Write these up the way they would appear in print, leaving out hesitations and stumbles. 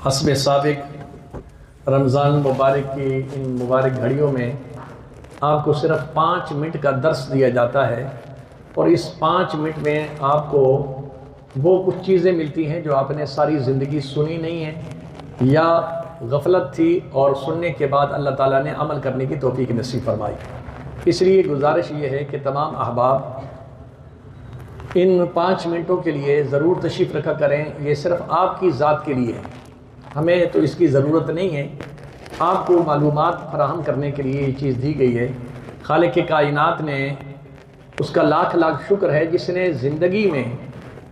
حسب سابق رمضان مبارک کی ان مبارک گھڑیوں میں آپ کو صرف 5 منٹ کا درس دیا جاتا ہے، اور اس 5 منٹ میں آپ کو وہ کچھ چیزیں ملتی ہیں جو آپ نے ساری زندگی سنی نہیں ہیں یا غفلت تھی، اور سننے کے بعد اللہ تعالیٰ نے عمل کرنے کی توفیق نصیب فرمائی۔ اس لیے گزارش یہ ہے کہ تمام احباب ان 5 منٹوں کے لیے ضرور تشریف رکھا کریں۔ یہ صرف آپ کی ذات کے لیے ہے، ہمیں تو اس کی ضرورت نہیں ہے، آپ کو معلومات فراہم کرنے کے لیے یہ چیز دی گئی ہے۔ خالق کائنات نے اس کا لاکھ لاکھ شکر ہے جس نے زندگی میں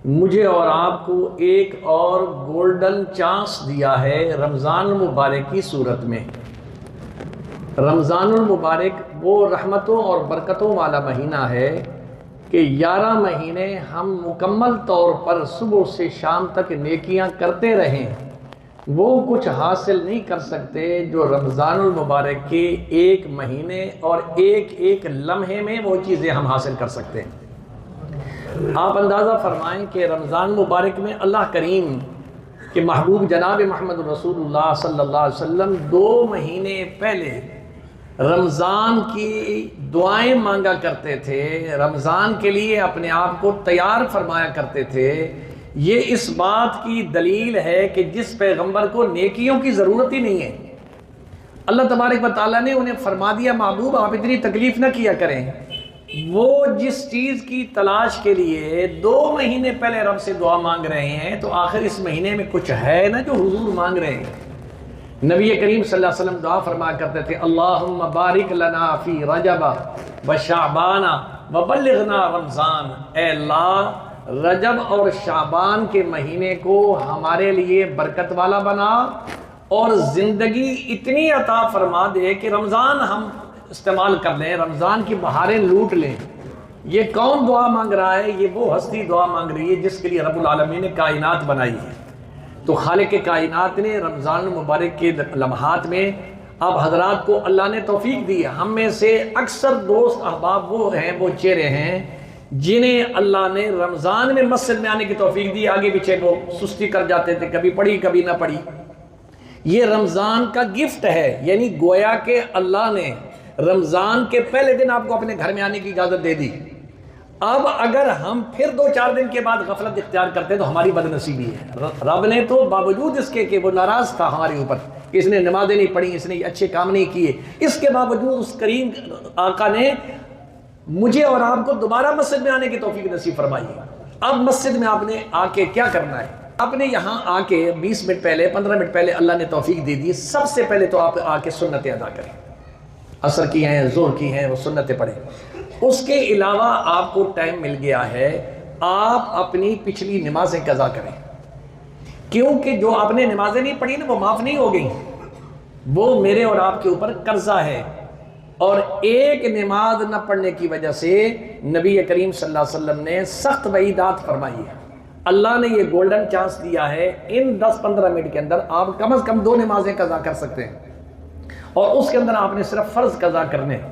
مجھے اور آپ کو ایک اور گولڈن چانس دیا ہے رمضان المبارک کی صورت میں۔ رمضان المبارک وہ رحمتوں اور برکتوں والا مہینہ ہے کہ 11 مہینے ہم مکمل طور پر صبح سے شام تک نیکیاں کرتے رہیں، وہ کچھ حاصل نہیں کر سکتے جو رمضان المبارک کے ایک مہینے اور ایک ایک لمحے میں وہ چیزیں ہم حاصل کر سکتے ہیں۔ آپ اندازہ فرمائیں کہ رمضان مبارک میں اللہ کریم کے محبوب جناب محمد رسول اللہ صلی اللہ علیہ وسلم 2 مہینے پہلے رمضان کی دعائیں مانگا کرتے تھے، رمضان کے لیے اپنے آپ کو تیار فرمایا کرتے تھے۔ یہ اس بات کی دلیل ہے کہ جس پیغمبر کو نیکیوں کی ضرورت ہی نہیں ہے، اللہ تبارک و تعالیٰ نے انہیں فرما دیا محبوب آپ اتنی تکلیف نہ کیا کریں، وہ جس چیز کی تلاش کے لیے 2 مہینے پہلے رب سے دعا مانگ رہے ہیں تو آخر اس مہینے میں کچھ ہے نا جو حضور مانگ رہے ہیں۔ نبی کریم صلی اللہ علیہ وسلم دعا فرمایا کرتے تھے اللہم بارک لنا فی رجب و شعبان و بلغنا رمضان، اے اللہ رجب اور شعبان کے مہینے کو ہمارے لیے برکت والا بنا اور زندگی اتنی عطا فرما دے کہ رمضان ہم استعمال کر لیں، رمضان کی بہاریں لوٹ لیں۔ یہ کون دعا مانگ رہا ہے؟ یہ وہ ہستی دعا مانگ رہی ہے جس کے لیے رب العالمین نے کائنات بنائی ہے۔ تو خالق کائنات نے رمضان المبارک کے لمحات میں آپ حضرات کو اللہ نے توفیق دی ہے۔ ہم میں سے اکثر دوست احباب وہ ہیں، وہ چہرے ہیں جنہیں اللہ نے رمضان میں مسجد میں آنے کی توفیق دی، آگے پیچھے وہ سستی کر جاتے تھے، کبھی پڑھی کبھی نہ پڑھی۔ یہ رمضان کا گفٹ ہے، یعنی گویا کہ اللہ نے رمضان کے پہلے دن آپ کو اپنے گھر میں آنے کی اجازت دے دی۔ اب اگر ہم پھر 2-4 دن کے بعد غفلت اختیار کرتے تو ہماری بد نصیبی ہے۔ رب نے تو باوجود اس کے کہ وہ ناراض تھا ہمارے اوپر کہ اس نے نمازیں نہیں پڑھی، اس نے اچھے کام نہیں کیے، اس کے باوجود اس کریم آقا نے مجھے اور آپ کو دوبارہ مسجد میں آنے کی توفیق نصیب فرمائی ہے۔ اب مسجد میں آپ نے آ کے کیا کرنا ہے؟ آپ نے یہاں آ کے 20 منٹ پہلے 15 منٹ پہلے اللہ نے توفیق دے دی، سب سے پہلے تو آپ آ کے سنتیں ادا کریں، عصر کی ہیں، ظہر کی ہیں، وہ سنتیں پڑھیں۔ اس کے علاوہ آپ کو ٹائم مل گیا ہے، آپ اپنی پچھلی نمازیں قضا کریں، کیونکہ جو آپ نے نمازیں نہیں پڑھی نا وہ معاف نہیں ہو گئی، وہ میرے اور آپ کے اوپر قرضہ ہے۔ اور ایک نماز نہ پڑھنے کی وجہ سے نبی کریم صلی اللہ علیہ وسلم نے سخت وعیدات فرمائی ہے۔ اللہ نے یہ گولڈن چانس دیا ہے، ان 10-15 منٹ کے اندر آپ کم از کم 2 نمازیں قضا کر سکتے ہیں، اور اس کے اندر آپ نے صرف فرض قضا کرنے ہیں۔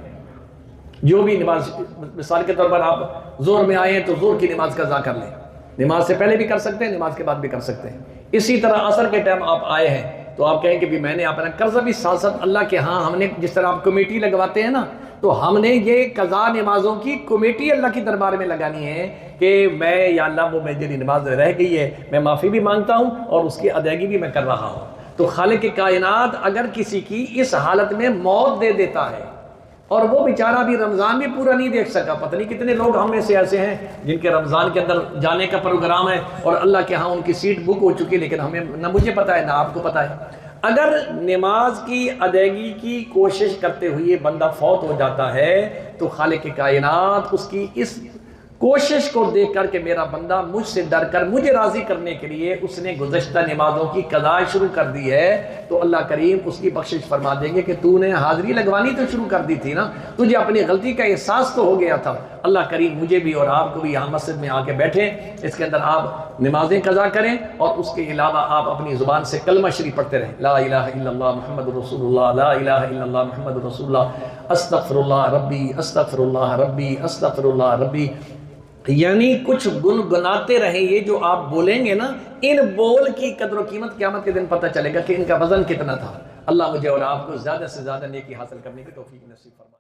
جو بھی نماز، مثال کے طور پر آپ ظہر میں آئے ہیں تو ظہر کی نماز قضا کر لیں، نماز سے پہلے بھی کر سکتے ہیں، نماز کے بعد بھی کر سکتے ہیں۔ اسی طرح عصر کے ٹائم آپ آئے ہیں تو آپ کہیں کہ بھی میں نے اپنا قرضہ بھی ساتھ ساتھ اللہ کے ہاں، ہم نے جس طرح آپ کمیٹی لگواتے ہیں نا، تو ہم نے یہ قضا نمازوں کی کمیٹی اللہ کی دربار میں لگانی ہے کہ میں یا اللہ وہ میری نماز رہ گئی ہے، میں معافی بھی مانگتا ہوں اور اس کی ادائیگی بھی میں کر رہا ہوں۔ تو خالق کائنات اگر کسی کی اس حالت میں موت دے دیتا ہے اور وہ بیچارہ بھی رمضان بھی پورا نہیں دیکھ سکا، پتہ نہیں کتنے لوگ ہم میں سے ایسے ہیں جن کے رمضان کے اندر جانے کا پروگرام ہے اور اللہ کے ہاں ان کی سیٹ بک ہو چکی، لیکن ہمیں نہ مجھے پتہ ہے نہ آپ کو پتہ ہے۔ اگر نماز کی ادائیگی کی کوشش کرتے ہوئے بندہ فوت ہو جاتا ہے تو خالق کائنات اس کی اس کوشش کو دیکھ کر کہ میرا بندہ مجھ سے ڈر کر مجھے راضی کرنے کے لیے اس نے گزشتہ نمازوں کی قضا شروع کر دی ہے، تو اللہ کریم اس کی بخشش فرما دیں گے کہ تو نے حاضری لگوانی تو شروع کر دی تھی نا، تجھے اپنی غلطی کا احساس تو ہو گیا تھا۔ اللہ کریم مجھے بھی اور آپ کو بھی یہاں مسجد میں آ کے بیٹھیں، اس کے اندر آپ نمازیں قضا کریں اور اس کے علاوہ آپ اپنی زبان سے کلمہ شریف پڑھتے رہیں، لا الہ الا اللہ محمد رسول اللہ، لا الہ الا اللہ محمد رسول اللہ، استغفر اللہ ربی استغفر اللہ ربی استغفر اللہ ربی۔ یعنی کچھ گنگناتے رہیں، یہ جو آپ بولیں گے نا، ان بول کی قدر و قیمت قیامت کے دن پتہ چلے گا کہ ان کا وزن کتنا تھا۔ اللہ مجھے اور آپ کو زیادہ سے زیادہ نیکی حاصل کرنے کی توفیق نصیب فرمائے۔